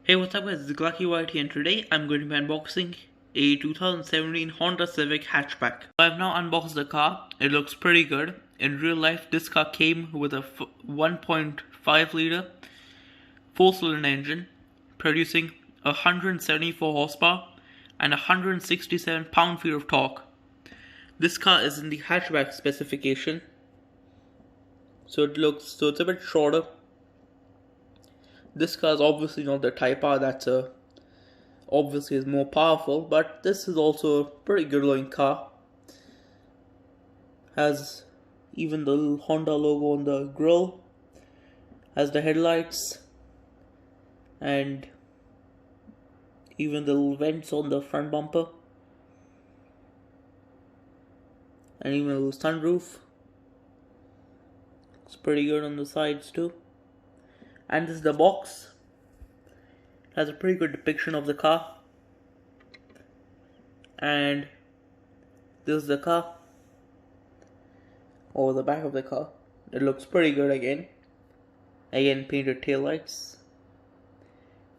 Hey, what's up guys, it's Lucky White here and today I'm going to be unboxing a 2017 Honda Civic Hatchback. I've now unboxed the car. It looks pretty good. In real life, this car came with a 1.5 liter 4-cylinder engine producing 174 horsepower and 167 pound-feet of torque. This car is in the hatchback specification, so it's a bit shorter. This car is obviously not the Type R that's obviously is more powerful, but this is also a pretty good looking car. Has even the little Honda logo on the grille, has the headlights, and even the little vents on the front bumper, and even a little sunroof. It's pretty good on the sides too. And this is the box. It has a pretty good depiction of the car. And this is the car. Over the back of the car. It looks pretty good again. Again, painted taillights.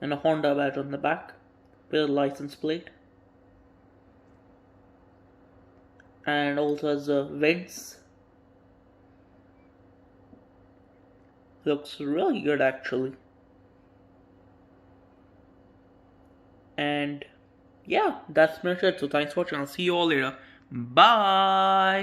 And a Honda badge on the back with a license plate. And also has vents. Looks really good actually. And yeah, that's pretty much it. So thanks for watching. I'll see you all later. Bye.